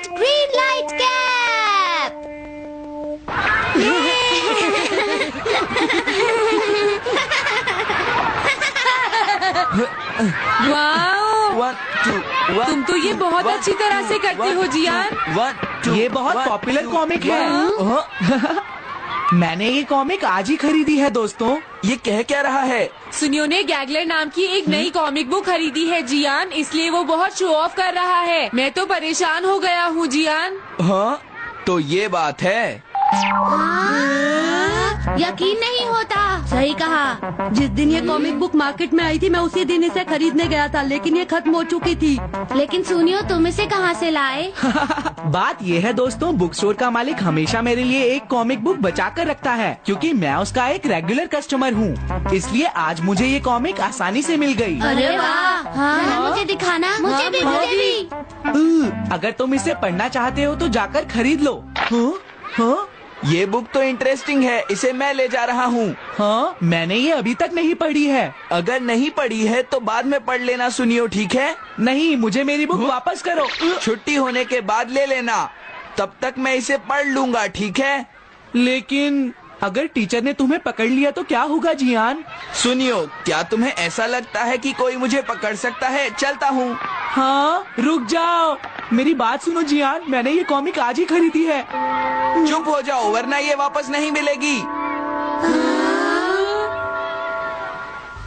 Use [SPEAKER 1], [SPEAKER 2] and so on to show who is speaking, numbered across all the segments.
[SPEAKER 1] Green light cap.
[SPEAKER 2] Wow,
[SPEAKER 3] 1 2 1
[SPEAKER 2] तुम तो ये बहुत अच्छी तरह से करते हो जियान।
[SPEAKER 3] 1 2
[SPEAKER 4] ये बहुत पॉपुलर कॉमिक है। मैंने ये कॉमिक आज ही खरीदी है दोस्तों।
[SPEAKER 3] ये कह क्या रहा है?
[SPEAKER 2] सुनियो ने गैगलर नाम की एक नई कॉमिक बुक खरीदी है जियान, इसलिए वो बहुत शो ऑफ कर रहा है। मैं तो परेशान हो गया हूँ जियान।
[SPEAKER 3] हाँ, तो ये बात है।
[SPEAKER 1] यकीन नहीं होता।
[SPEAKER 5] सही कहा। जिस दिन ये कॉमिक बुक मार्केट में आई थी मैं उसी दिन इसे खरीदने गया था, लेकिन ये खत्म हो चुकी थी।
[SPEAKER 1] लेकिन सुनियो, तुम इसे कहाँ से लाए?
[SPEAKER 4] बात ये है दोस्तों, बुक स्टोर का मालिक हमेशा मेरे लिए एक कॉमिक बुक बचा कर रखता है, क्योंकि मैं उसका एक रेगुलर कस्टमर हूँ। इसलिए आज मुझे ये कॉमिक आसानी से मिल गई।
[SPEAKER 1] अरे वाह, जरा मुझे दिखाना। मुझे भी।
[SPEAKER 4] अगर तुम इसे पढ़ना चाहते हो तो जाकर खरीद लो। हाँ?
[SPEAKER 3] ये बुक तो इंटरेस्टिंग है, इसे मैं ले जा रहा हूँ।
[SPEAKER 4] हाँ, मैंने ये अभी तक नहीं पढ़ी है।
[SPEAKER 3] अगर नहीं पढ़ी है तो बाद में पढ़ लेना सुनियो, ठीक है?
[SPEAKER 4] नहीं, मुझे मेरी बुक वापस करो।
[SPEAKER 3] छुट्टी होने के बाद ले लेना, तब तक मैं इसे पढ़ लूंगा, ठीक है?
[SPEAKER 4] लेकिन अगर टीचर ने तुम्हें पकड़ लिया तो क्या होगा जियान?
[SPEAKER 3] सुनियो, क्या तुम्हें ऐसा लगता है कि कोई मुझे पकड़ सकता है? चलता हूँ।
[SPEAKER 4] हाँ, रुक जाओ, मेरी बात सुनो जियान, मैंने ये कॉमिक आज ही खरीदी है।
[SPEAKER 3] चुप हो जाओ, वरना ये वापस नहीं मिलेगी।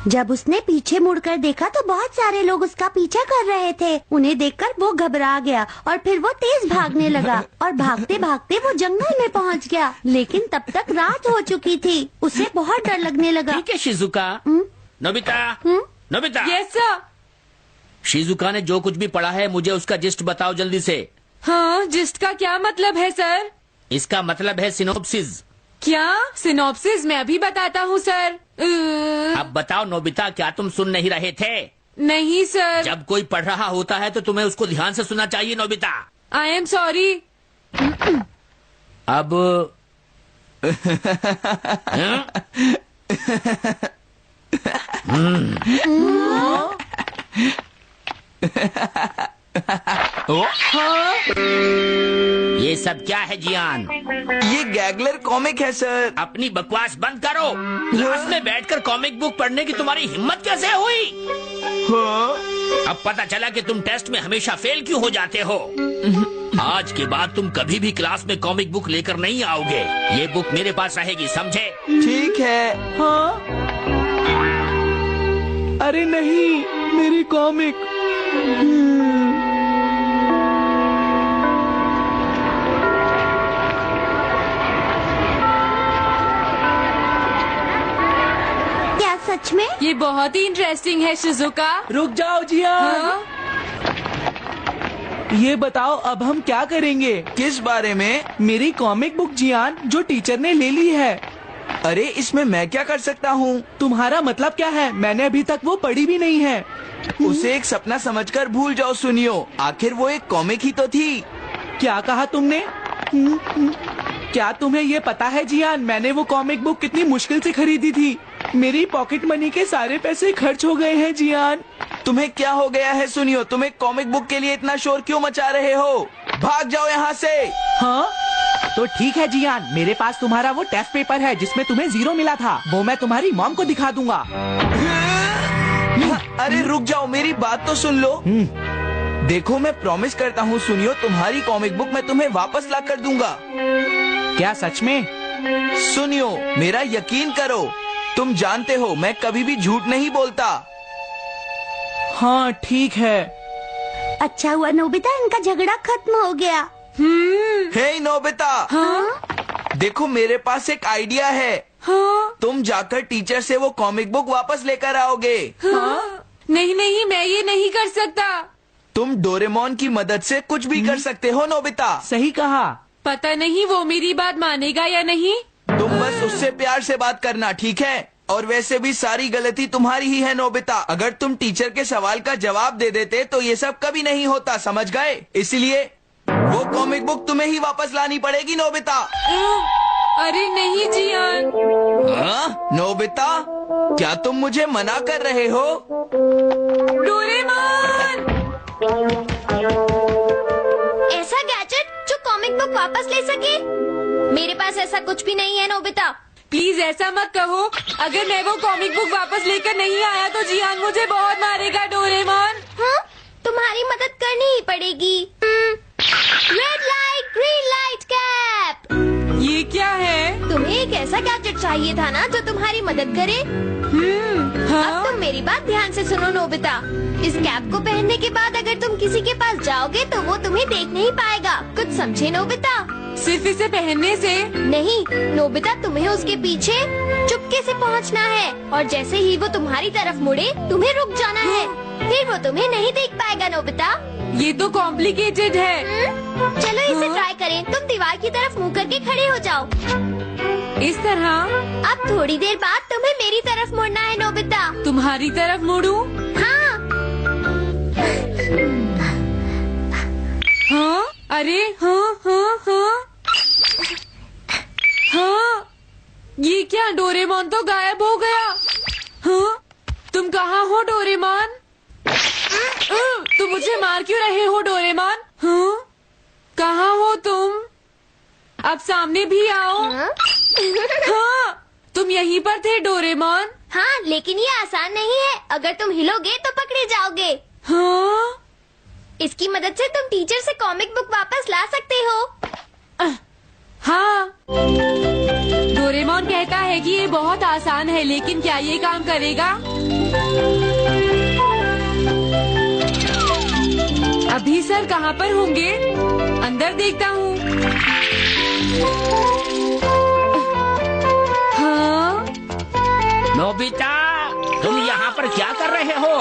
[SPEAKER 5] जब उसने पीछे मुड़कर देखा तो बहुत सारे लोग उसका पीछा कर रहे थे। उन्हें देखकर वो घबरा गया और फिर वो तेज भागने लगा और भागते भागते वो जंगल में पहुंच गया। लेकिन तब तक रात हो चुकी थी। उसे बहुत डर लगने लगा।
[SPEAKER 6] ठीक है Shizuka. Nobita, Nobita.
[SPEAKER 2] Yes sir.
[SPEAKER 6] Shizuka ने जो कुछ भी पढ़ा है मुझे उसका जिस्ट बताओ जल्दी से।
[SPEAKER 2] हाँ, जिस्ट का क्या मतलब है सर?
[SPEAKER 6] इसका मतलब है सिनोप्सिस।
[SPEAKER 2] क्या? सिनॉप्सिस? मैं अभी बताता हूँ सर।
[SPEAKER 6] अब बताओ नोबिता, क्या तुम सुन नहीं रहे थे?
[SPEAKER 2] नहीं सर।
[SPEAKER 6] जब कोई पढ़ रहा होता है तो तुम्हें उसको ध्यान से सुनना चाहिए नोबिता।
[SPEAKER 2] I am sorry.
[SPEAKER 6] अब ये सब क्या है जियान?
[SPEAKER 3] ये गैगलर कॉमिक है सर।
[SPEAKER 6] अपनी बकवास बंद करो। क्लास में बैठकर कॉमिक बुक पढ़ने की तुम्हारी हिम्मत कैसे हुई?
[SPEAKER 3] हाँ?
[SPEAKER 6] अब पता चला कि तुम टेस्ट में हमेशा फेल क्यों हो जाते हो। आज के बाद तुम कभी भी क्लास में कॉमिक बुक लेकर नहीं आओगे। ये बुक मेरे पास रहेगी, समझे?
[SPEAKER 3] ठीक है।
[SPEAKER 4] हाँ? अरे नहीं, मेरी कॉमिक।
[SPEAKER 5] क्या सच में?
[SPEAKER 2] ये बहुत ही इंटरेस्टिंग है शिजुका।
[SPEAKER 4] रुक जाओ जियान।
[SPEAKER 2] हाँ?
[SPEAKER 4] ये बताओ अब हम क्या करेंगे?
[SPEAKER 3] किस बारे में?
[SPEAKER 4] मेरी कॉमिक बुक जियान, जो टीचर ने ले ली है।
[SPEAKER 3] अरे इसमें मैं क्या कर सकता हूँ?
[SPEAKER 4] तुम्हारा मतलब क्या है? मैंने अभी तक वो पढ़ी भी नहीं है।
[SPEAKER 3] उसे एक सपना समझकर भूल जाओ सुनियो, आखिर वो एक कॉमिक ही तो थी।
[SPEAKER 4] क्या कहा तुमने? क्या तुम्हें ये पता है जियान, मैंने वो कॉमिक बुक कितनी मुश्किल से खरीदी थी। मेरी पॉकेट मनी के सारे पैसे खर्च हो गए हैं जियान।
[SPEAKER 3] तुम्हें क्या हो गया है सुनियो? तुम एक कॉमिक बुक के लिए इतना शोर क्यों मचा रहे हो? भाग जाओ यहाँ से।
[SPEAKER 4] हाँ? तो ठीक है जियान, मेरे पास तुम्हारा वो टेस्ट पेपर है जिसमें तुम्हें 0 मिला था। वो मैं तुम्हारी मॉम को दिखा दूंगा।
[SPEAKER 3] अरे रुक जाओ, मेरी बात तो सुन लो। देखो, मैं प्रॉमिस करता हूँ सुनियो, तुम्हारी कॉमिक बुक मैं तुम्हें वापस ला कर दूंगा।
[SPEAKER 4] क्या सच में?
[SPEAKER 3] सुनियो, मेरा यकीन करो, तुम जानते हो मैं कभी भी झूठ नहीं बोलता।
[SPEAKER 4] हाँ ठीक है।
[SPEAKER 5] अच्छा हुआ नोबिता, इनका झगड़ा खत्म हो गया।
[SPEAKER 3] हे नोबिता।
[SPEAKER 2] हाँ?
[SPEAKER 3] देखो, मेरे पास एक आइडिया है।
[SPEAKER 2] हाँ?
[SPEAKER 3] तुम जाकर टीचर से वो कॉमिक बुक वापस लेकर आओगे।
[SPEAKER 2] हाँ? नहीं नहीं, मैं ये नहीं कर सकता।
[SPEAKER 3] तुम डोरेमोन की मदद से कुछ भी कर सकते हो नोबिता।
[SPEAKER 4] सही कहा।
[SPEAKER 2] पता नहीं वो मेरी बात मानेगा या नहीं।
[SPEAKER 3] तुम बस उससे प्यार से बात करना, ठीक है? और वैसे भी सारी गलती तुम्हारी ही है नोबिता। अगर तुम टीचर के सवाल का जवाब दे देते तो ये सब कभी नहीं होता, समझ गए? इसलिए वो कॉमिक बुक तुम्हें ही वापस लानी पड़ेगी नोबिता।
[SPEAKER 2] अरे नहीं जियान।
[SPEAKER 3] हाँ? नोबिता, क्या तुम मुझे मना कर रहे हो?
[SPEAKER 2] डोरेमोन!
[SPEAKER 1] ऐसा गैजेट
[SPEAKER 7] मेरे पास ऐसा कुछ भी नहीं है नोबिता।
[SPEAKER 2] प्लीज ऐसा मत कहो। अगर मैं वो कॉमिक बुक वापस लेकर नहीं आया तो जियान मुझे बहुत मारेगा डोरेमोन।
[SPEAKER 7] हाँ? तुम्हारी मदद करनी ही पड़ेगी। Red light green light cap.
[SPEAKER 2] ये क्या है?
[SPEAKER 7] तुम्हें एक ऐसा गैजेट चाहिए था ना जो तुम्हारी मदद करे।
[SPEAKER 2] हाँ?
[SPEAKER 7] अब तुम मेरी बात ध्यान से सुनो नोबिता। इस कैप को पहनने के बाद अगर तुम किसी के पास जाओगे तो वो तुम्हें देख नहीं पाएगा। कुछ समझे नोबिता?
[SPEAKER 2] सिर्फ इसे पहनने से?
[SPEAKER 7] नहीं नोबिता, तुम्हें उसके पीछे चुपके से पहुंचना है और जैसे ही वो तुम्हारी तरफ मुड़े तुम्हें रुक जाना है। फिर वो तुम्हें नहीं देख पाएगा नोबिता।
[SPEAKER 2] ये तो कॉम्प्लिकेटेड है।
[SPEAKER 7] चलो इसे ट्राई करें। तुम दीवार की तरफ मुंह करके खड़े हो जाओ।
[SPEAKER 2] इस तरह?
[SPEAKER 7] अब थोड़ी देर बाद तुम्हें मेरी तरफ मुड़ना है नोबिता।
[SPEAKER 2] तुम्हारी तरफ मुड़ूं?
[SPEAKER 7] हाँ।
[SPEAKER 2] हाँ? अरे हाँ हाँ हाँ हाँ, ये क्या? डोरेमोन तो गायब हो गया। हाँ? तुम कहाँ हो डोरेमोन? तुम मुझे मार क्यों रहे हो डोरेमोन? हाँ? कहाँ हो तुम? अब सामने भी आओ। हाँ, तुम यहीं पर थे डोरेमोन।
[SPEAKER 7] हाँ, लेकिन ये आसान नहीं है। अगर तुम हिलोगे तो पकड़े जाओगे।
[SPEAKER 2] हाँ?
[SPEAKER 7] इसकी मदद से तुम टीचर से कॉमिक बुक वापस ला सकते हो।
[SPEAKER 2] हाँ। डोरेमोन कहता है कि ये बहुत आसान है, लेकिन क्या ये काम करेगा? अभी सर कहाँ पर होंगे? अंदर देखता हूँ। हाँ?
[SPEAKER 6] नोबिता, तुम यहाँ पर क्या कर रहे हो?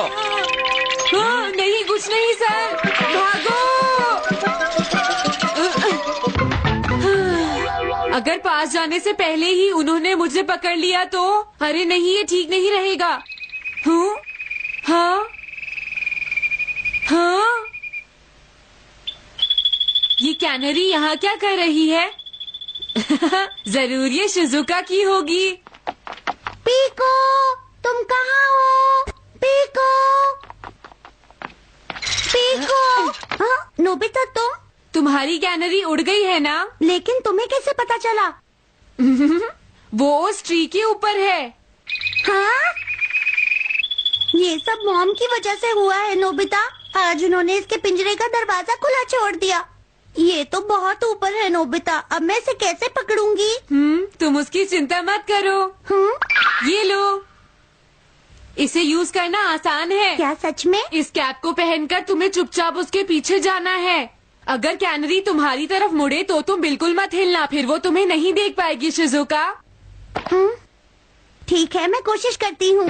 [SPEAKER 2] हाँ, नहीं कुछ नहीं सर, भागो। अगर पास जाने से पहले ही उन्होंने मुझे पकड़ लिया तो? अरे नहीं, ये ठीक नहीं रहेगा। हाँ? हाँ? हाँ? ये कैनरी यहाँ क्या कर रही है? जरूर ये शिजुका की होगी।
[SPEAKER 5] पीको, तुम कहाँ हो? Piko, Piko. हाँ, नोबिता
[SPEAKER 2] तुम्हारी कैनरी उड़ गई है ना?
[SPEAKER 5] लेकिन तुम्हें कैसे पता चला?
[SPEAKER 2] वो उस ट्री के ऊपर है।
[SPEAKER 5] हाँ? ये सब मॉम की वजह से हुआ है नोबिता। आज उन्होंने इसके पिंजरे का दरवाजा खुला छोड़ दिया। ये तो बहुत ऊपर है नोबिता। अब मैं इसे कैसे पकड़ूंगी?
[SPEAKER 2] तुम उसकी चिंता मत करो। ये लो, इसे यूज करना आसान है।
[SPEAKER 5] क्या सच में?
[SPEAKER 2] इस कैप को पहनकर तुम्हें चुपचाप उसके पीछे जाना है। अगर कैनरी तुम्हारी तरफ मुड़े तो तुम बिल्कुल मत हिलना, फिर वो तुम्हें नहीं देख पाएगी शिजुका।
[SPEAKER 5] ठीक है, मैं कोशिश करती हूँ।